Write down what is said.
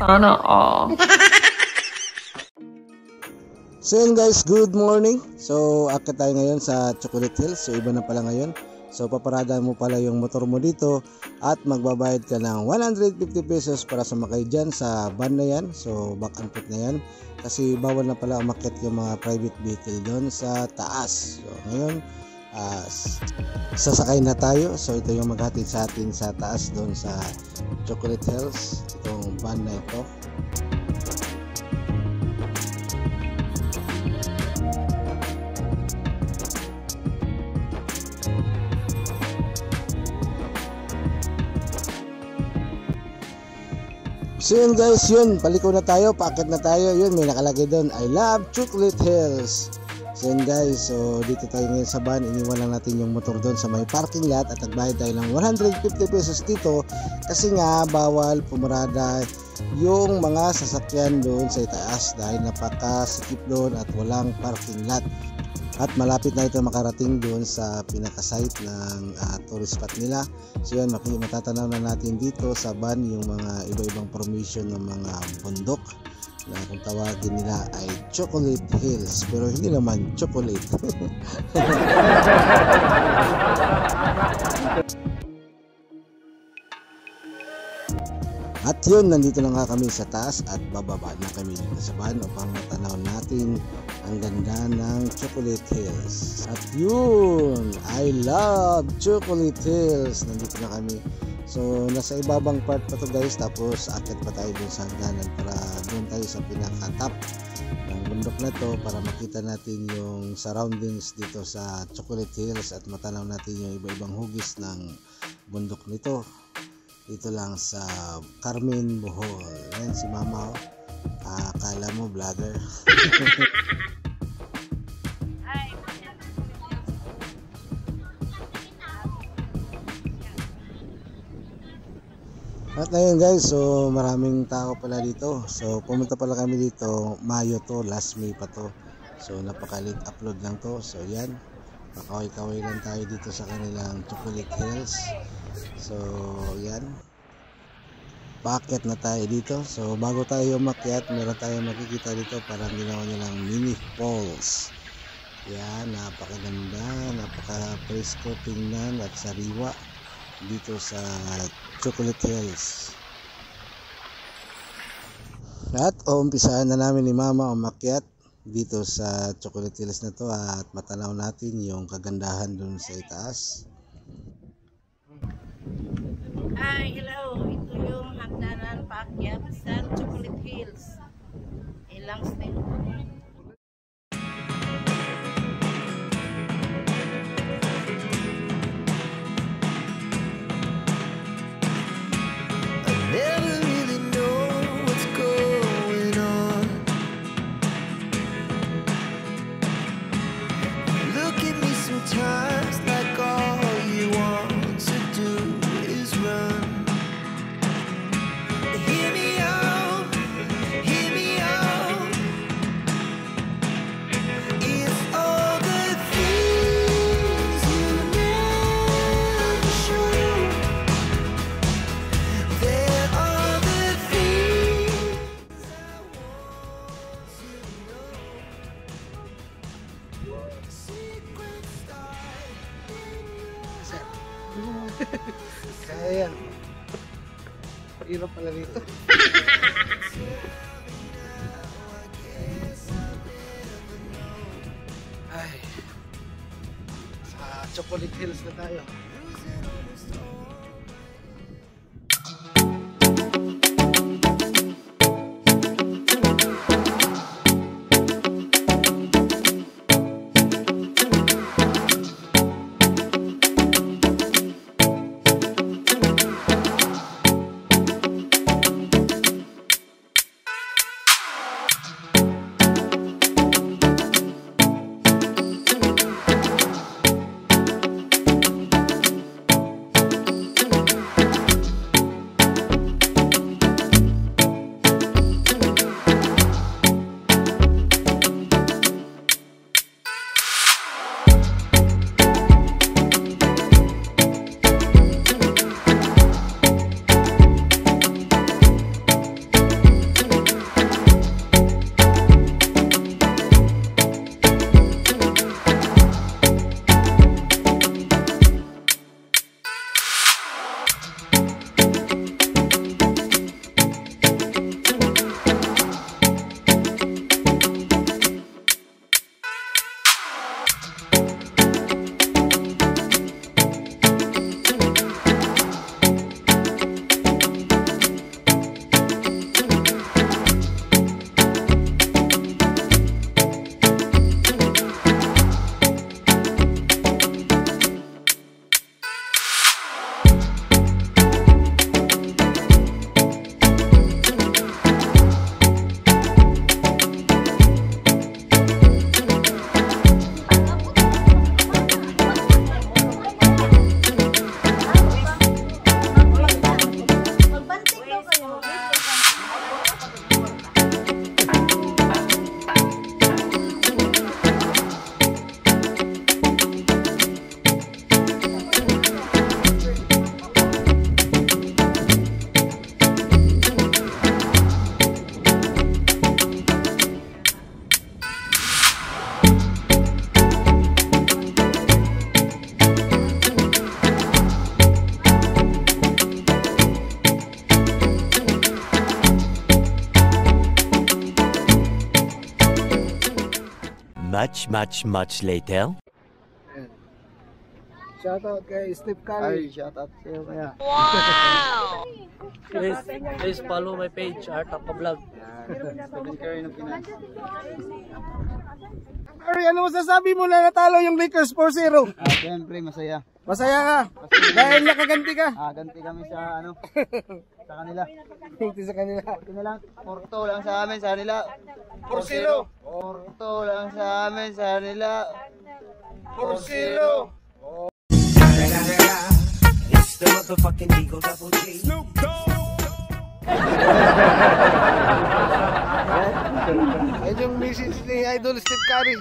Sana all. So yun guys, good morning. So akit tayo ngayon sa Chocolate Hills. So iba na pala ngayon. So paparada mo pala yung motor mo dito at magbabayad ka ng 150 pesos para sumakay dyan sa van na yan. So back and forth na yan. Kasi bawal na pala umakyat yung mga private vehicle doon sa taas. So ngayon, sasakay na tayo. So ito yung maghatid sa atin sa taas doon sa Chocolate Hills. Itong van na ito. So yun guys, yun, paliko na tayo, paakit na tayo, yun, may nakalagay doon, I love Chocolate Hills. So yun guys, so dito tayo ngayon sa van, iniwan lang natin yung motor doon sa may parking lot at nagbayad tayo ng 150 pesos dito kasi nga bawal pumarada yung mga sasakyan doon sa itaas dahil napakasikip doon at walang parking lot. At malapit na ito makarating doon sa pinaka-site ng tourist spot nila. So yan, matatanaw na natin dito sa van yung mga iba-ibang formation ng mga bundok na kung tawagin nila ay Chocolate Hills, pero hindi naman chocolate. At yun, nandito na nga kami sa taas at bababa na kami dito sa van upang matanaw natin ang ganda ng Chocolate Hills. At yun, I love Chocolate Hills. Nandito na kami. So nasa ibabang part pa to guys, tapos akit pa tayo dun sa hagdanan para doon tayo sa pinaka-top ng bundok na to para makita natin yung surroundings dito sa Chocolate Hills at matanaw natin yung iba-ibang hugis ng bundok nito. Dito lang sa Carmen, Bohol. Ayan si Mama, akala mo vlogger. At ngayon guys, so maraming tao pala dito. So pumunta pala kami dito, Mayo to, last May pa to. So napaka-late upload lang to. So yan, pakaway-kaway lang tayo dito sa kanilang Chocolate Hills. So yan, paakyat na tayo dito. So bago tayo umakyat, meron tayong makikita dito, parang ginawa nilang mini falls. Yan, napakaganda, napaka-presko tingnan at sariwa dito sa Chocolate Hills. At umpisahan na namin ni Mama umakyat dito sa Chocolate Hills na to at matanaw natin yung kagandahan dun sa itaas. Hi, hello. Ito yung hagdanan paakyat sa Chocolate Hills. Ilang step. Kaya yan, hirap pala dito. Ay, sa Chocolate Hills na tayo. much later. Shoutout kay Steve Curry. Shoutout sa'yo kaya. Please follow my page, Art of Vlog. Stephen Curry ng Pinas. Curry, ano masasabi mo na natalo yung Lakers 4-0? Siyempre, masaya. Masaya ka? Dahil nakaganti ka? Ganti kami sa sa kanila. Ganti sa kanila. Ganti na lang, porto lang sa amin, sa kanila. 4-0. Porto lang sa amin, sa kanila. 4-0. It's the motherfucking Eagle Double G. Yan yung message ni Idol Steve Curry.